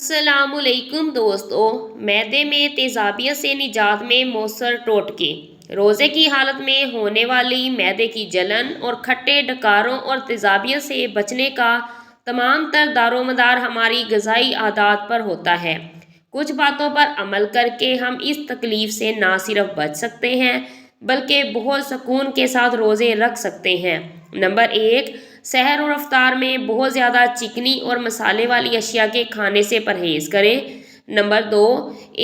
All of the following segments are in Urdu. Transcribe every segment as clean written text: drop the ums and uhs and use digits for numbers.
السلام علیکم دوستو، معدے میں تیزابیت سے نجات میں مؤثر ٹوٹکے۔ روزے کی حالت میں ہونے والی معدے کی جلن اور کھٹے ڈکاروں اور تیزابیت سے بچنے کا تمام تر دار و مدار ہماری غذائی عادات پر ہوتا ہے۔ کچھ باتوں پر عمل کر کے ہم اس تکلیف سے نہ صرف بچ سکتے ہیں بلکہ بہت سکون کے ساتھ روزے رکھ سکتے ہیں۔ نمبر 1، سحر اور افطار میں بہت زیادہ چکنی اور مسالے والی اشیاء کے کھانے سے پرہیز کریں۔ نمبر 2،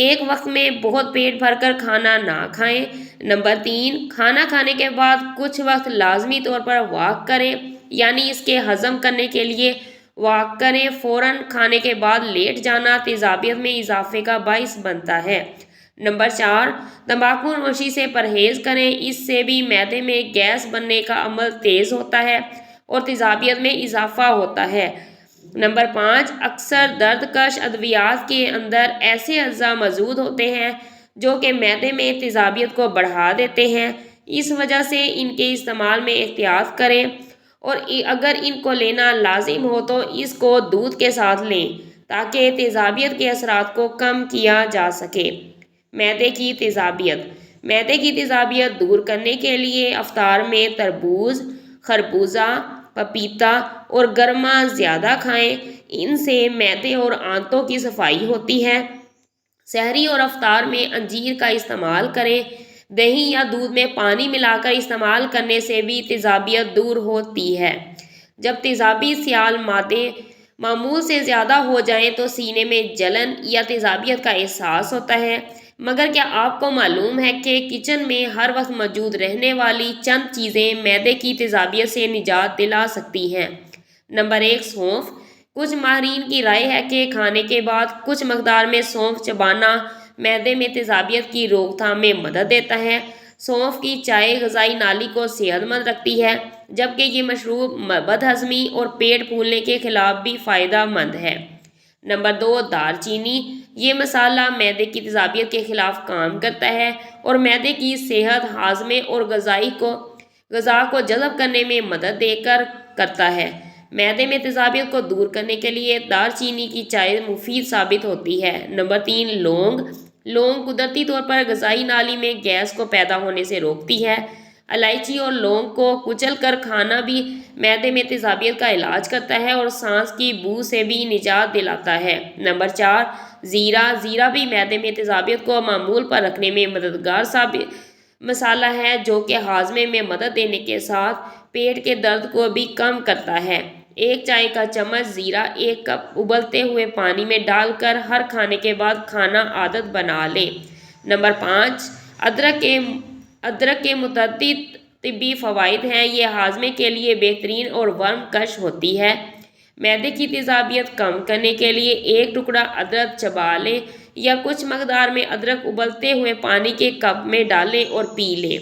ایک وقت میں بہت پیٹ بھر کر کھانا نہ کھائیں۔ نمبر 3، کھانا کھانے کے بعد کچھ وقت لازمی طور پر واک کریں، یعنی اس کے ہضم کرنے کے لیے واک کریں۔ فوراً کھانے کے بعد لیٹ جانا تیزابیت میں اضافے کا باعث بنتا ہے۔ نمبر 4، تمباکو نوشی سے پرہیز کریں، اس سے بھی معدے میں گیس بننے کا عمل تیز ہوتا ہے اور تیزابیت میں اضافہ ہوتا ہے۔ نمبر 5، اکثر درد کش ادویات کے اندر ایسے اجزاء موجود ہوتے ہیں جو کہ معدے میں تیزابیت کو بڑھا دیتے ہیں، اس وجہ سے ان کے استعمال میں احتیاط کریں اور اگر ان کو لینا لازم ہو تو اس کو دودھ کے ساتھ لیں تاکہ تیزابیت کے اثرات کو کم کیا جا سکے۔ معدے کی تیزابیت۔ معدے کی تیزابیت دور کرنے کے لیے افطار میں تربوز، خربوزہ، پپیتا اور گرما زیادہ کھائیں، ان سے معدے اور آنتوں کی صفائی ہوتی ہے۔ سحری اور افطار میں انجیر کا استعمال کریں۔ دہی یا دودھ میں پانی ملا کر استعمال کرنے سے بھی تیزابیت دور ہوتی ہے۔ جب تیزابی سیال مادے معمول سے زیادہ ہو جائیں تو سینے میں جلن یا تیزابیت کا احساس ہوتا ہے۔ مگر کیا آپ کو معلوم ہے کہ کچن میں ہر وقت موجود رہنے والی چند چیزیں معدے کی تیزابیت سے نجات دلا سکتی ہیں؟ نمبر 1، سونف۔ کچھ ماہرین کی رائے ہے کہ کھانے کے بعد کچھ مقدار میں سونف چبانا معدے میں تیزابیت کی روک تھام میں مدد دیتا ہے۔ سونف کی چائے غذائی نالی کو صحت مند رکھتی ہے، جبکہ یہ مشروب بد ہضمی اور پیٹ پھولنے کے خلاف بھی فائدہ مند ہے۔ نمبر 2، دار چینی۔ یہ مسالہ معدے کی تیزابیت کے خلاف کام کرتا ہے اور معدے کی صحت، ہاضمے اور غذا کو جذب کرنے میں مدد دے کر کرتا ہے۔ معدے میں تیزابیت کو دور کرنے کے لیے دار چینی کی چائے مفید ثابت ہوتی ہے۔ نمبر 3، لونگ۔ لونگ قدرتی طور پر غذائی نالی میں گیس کو پیدا ہونے سے روکتی ہے۔ الائچی اور لونگ کو کچل کر کھانا بھی معدے میں تیزابیت کا علاج کرتا ہے اور سانس کی بو سے بھی نجات دلاتا ہے۔ نمبر 4، زیرہ۔ زیرہ بھی معدے میں تیزابیت کو معمول پر رکھنے میں مددگار مسالہ ہے، جو کہ ہاضمے میں مدد دینے کے ساتھ پیٹ کے درد کو بھی کم کرتا ہے۔ ایک چائے کا چمچ زیرہ ایک کپ ابلتے ہوئے پانی میں ڈال کر ہر کھانے کے بعد کھانا عادت بنا لیں۔ نمبر 5، ادرک کے متعدد طبی فوائد ہیں۔ یہ ہاضمے کے لیے بہترین اور ورم کش ہوتی ہے۔ معدے کی تیزابیت کم کرنے کے لیے ایک ٹکڑا ادرک چبا لیں یا کچھ مقدار میں ادرک ابلتے ہوئے پانی کے کپ میں ڈالیں اور پی لیں۔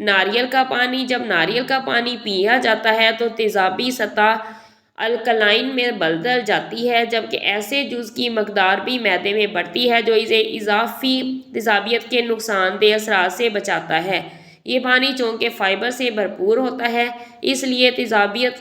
ناریل کا پانی۔ جب ناریل کا پانی پیا جاتا ہے تو تیزابی سطح الکلائن میں بدل جاتی ہے، جبکہ ایسے جز کی مقدار بھی معدے میں بڑھتی ہے جو اسے اضافی تیزابیت کے نقصان دہ اثرات سے بچاتا ہے۔ یہ پانی چونکہ فائبر سے بھرپور ہوتا ہے، اس لیے تیزابیت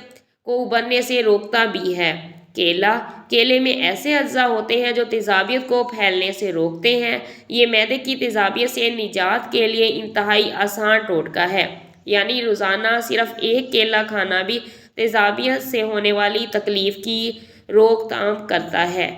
کو ابھرنے سے روکتا بھی ہے۔ کیلا۔ کیلے میں ایسے اجزاء ہوتے ہیں جو تیزابیت کو پھیلنے سے روکتے ہیں۔ یہ معدے کی تیزابیت سے نجات کے لیے انتہائی آسان ٹوٹکا ہے، یعنی روزانہ صرف ایک کیلا کھانا بھی تیزابیت سے ہونے والی تکلیف کی روک تھام کرتا ہے۔